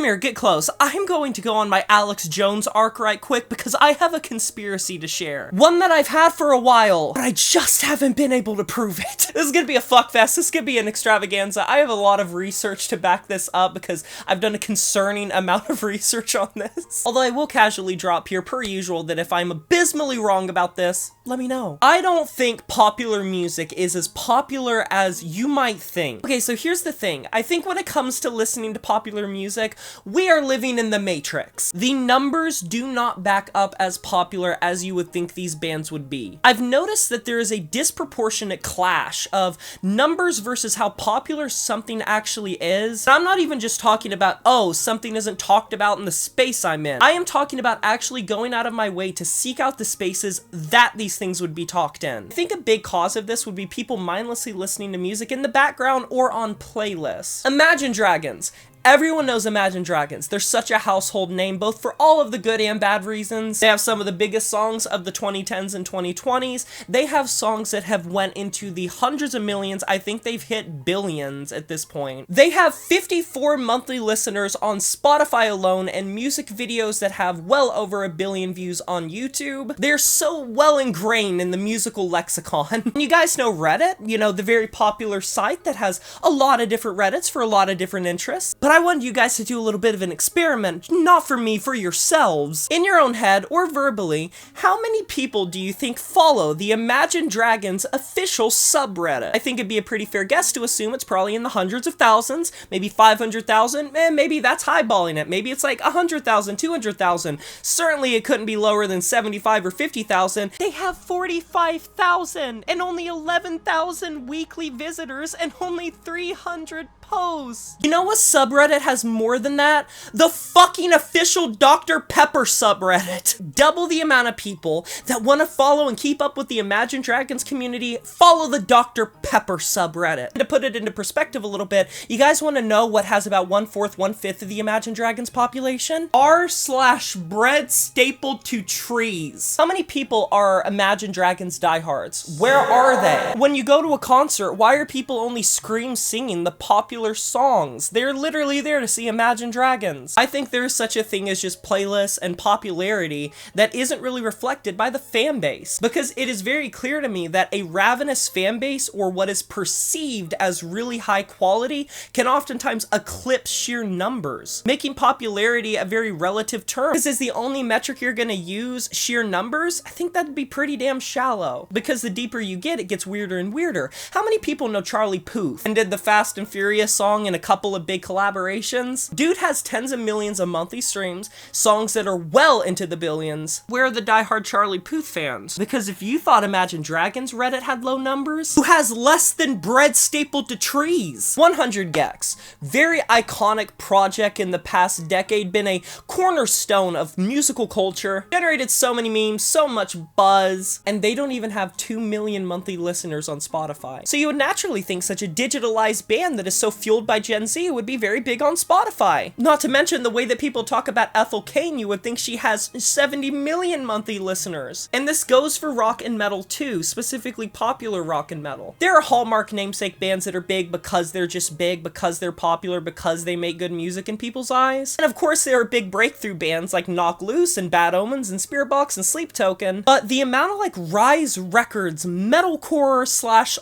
here, get close. I'm going to go on my Alex Jones arc right quick because I have a conspiracy to share. One that I've had for a while, but I just haven't been able to prove it. This is gonna be a fuckfest. This is gonna be an extravaganza. I have a lot of research to back this up because I've done a concerning amount of research on this. Although I will casually drop here, per usual, that if I'm abysmally wrong about this, let me know. I don't think popular music is as popular as you might think. Okay, so here's the thing. I think when it comes to listening to popular music, we are living in the Matrix. The numbers do not back up as popular as you would think these bands would be. I've noticed that there is a disproportionate clash of numbers versus how popular something actually is. And I'm not even just talking about, oh, something isn't talked about in the space I'm in. I am talking about actually going out of my way to seek out the spaces that these things would be talked in. I think a big cause of this would be people mindlessly listening to music in the background or on playlists. Imagine Dragons. Everyone knows Imagine Dragons. They're such a household name, both for all of the good and bad reasons. They have some of the biggest songs of the 2010s and 2020s. They have songs that have went into the hundreds of millions. I think they've hit billions at this point. They have 54 monthly listeners on Spotify alone and music videos that have well over 1 billion views on YouTube. They're so well ingrained in the musical lexicon. You guys know Reddit? You know, the very popular site that has a lot of different Reddits for a lot of different interests. But I wanted you guys to do a little bit of an experiment, not for me, for yourselves. In your own head, or verbally, how many people do you think follow the Imagine Dragons official subreddit? I think it'd be a pretty fair guess to assume it's probably in the hundreds of thousands, maybe 500,000, and maybe that's highballing it. Maybe it's like 100,000, 200,000. Certainly it couldn't be lower than 75 or 50,000. They have 45,000 and only 11,000 weekly visitors and only 300 posts. You know what subreddit has more than that? The fucking official Dr. Pepper subreddit. Double the amount of people that want to follow and keep up with the Imagine Dragons community follow the Dr. Pepper subreddit. And to put it into perspective a little bit, you guys want to know what has about 1/4, 1/5 of the Imagine Dragons population? r/bread stapled to trees. How many people are Imagine Dragons diehards? Where are they? When you go to a concert, why are people only scream singing the popular songs? They're literally there to see Imagine Dragons. I think there's such a thing as just playlists and popularity that isn't really reflected by the fan base, because it is very clear to me that a ravenous fan base, or what is perceived as really high quality, can oftentimes eclipse sheer numbers, making popularity a very relative term. Because is the only metric you're gonna use sheer numbers? I think that'd be pretty damn shallow, because the deeper you get, it gets weirder and weirder. How many people know Charlie Puth and did the Fast and Furious song and a couple of big collaborations? Dude has tens of millions of monthly streams, songs that are well into the billions. Where are the diehard Charlie Puth fans? Because if you thought Imagine Dragons Reddit had low numbers, who has less than bread stapled to trees? 100 gecs. Very iconic project in the past decade, been a cornerstone of musical culture, generated so many memes, so much buzz, and they don't even have 2 million monthly listeners on Spotify. So you would naturally think such a digitalized band that is so fueled by Gen Z would be very big on Spotify. Not to mention the way that people talk about Ethel Cain, you would think she has 70 million monthly listeners. And this goes for rock and metal too, specifically popular rock and metal. There are hallmark namesake bands that are big because they're just big, because they're popular, because they make good music in people's eyes. And of course there are big breakthrough bands like Knock Loose and Bad Omens and Spiritbox and Sleep Token. But the amount of like Rise Records, metalcore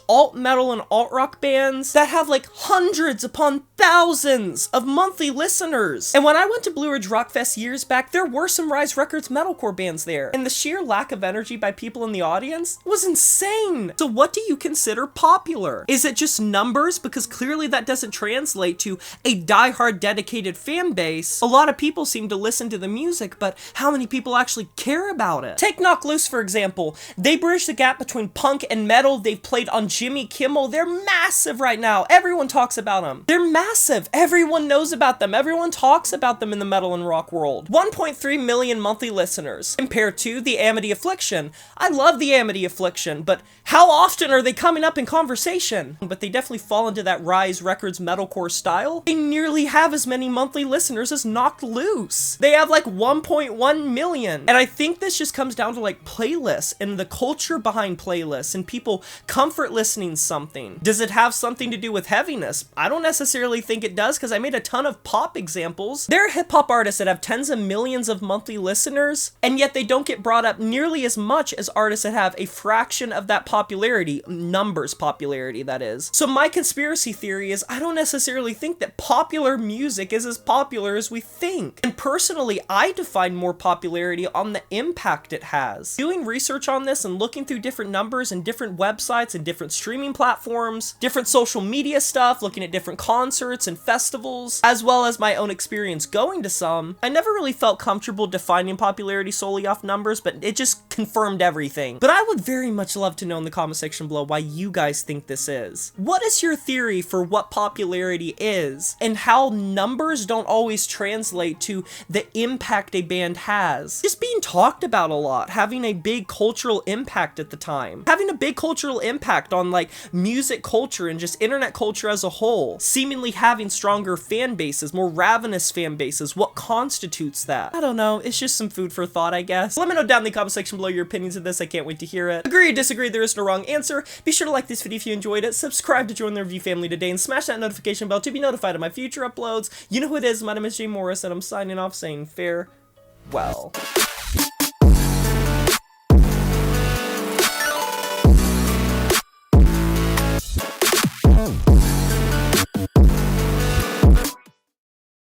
/ alt metal and alt rock bands that have like hundreds upon thousands of monthly listeners. And when I went to Blue Ridge Rock Fest years back, there were some Rise Records metalcore bands there, and the sheer lack of energy by people in the audience was insane. So what do you consider popular? Is it just numbers? Because clearly that doesn't translate to a diehard dedicated fan base. A lot of people seem to listen to the music, but how many people actually care about it? Take Knock Loose for example. They bridge the gap between punk and metal. They've played on Jimmy Kimmel. They're massive right now. Everyone talks about them. They're massive. Everyone knows about them. Everyone talks about them in the metal and rock world. 1.3 million monthly listeners compared to the Amity Affliction. I love the Amity Affliction, but how often are they coming up in conversation? But they definitely fall into that Rise Records metalcore style. They nearly have as many monthly listeners as Knocked Loose. They have like 1.1 million. And I think this just comes down to like playlists and the culture behind playlists and people comfort listening something. Does it have something to do with heaviness? I don't necessarily think it does, because I made a ton of pop examples. There are hip-hop artists that have tens of millions of monthly listeners, and yet they don't get brought up nearly as much as artists that have a fraction of that popularity, numbers popularity, that is. So my conspiracy theory is I don't necessarily think that popular music is as popular as we think. And personally, I define more popularity on the impact it has. Doing research on this and looking through different numbers and different websites and different streaming platforms, different social media stuff, looking at different concerts and festivals, as well as my own experience going to some, I never really felt comfortable defining popularity solely off numbers, but it just confirmed everything. But I would very much love to know in the comment section below why you guys think this is. What is your theory for what popularity is, and how numbers don't always translate to the impact a band has? Just being talked about a lot, having a big cultural impact at the time, having a big cultural impact on like music culture and just internet culture as a whole, seemingly having stronger fan bases, more ravenous fan bases. What constitutes that? I don't know, it's just some food for thought, I guess. Let me know down in the comment section below your opinions of this. I can't wait to hear it. Agree or disagree, there is no wrong answer. Be sure to like this video if you enjoyed it, subscribe to join the review family today, and smash that notification bell to be notified of my future uploads. You know who it is, my name is Jay Morris, and I'm signing off saying farewell.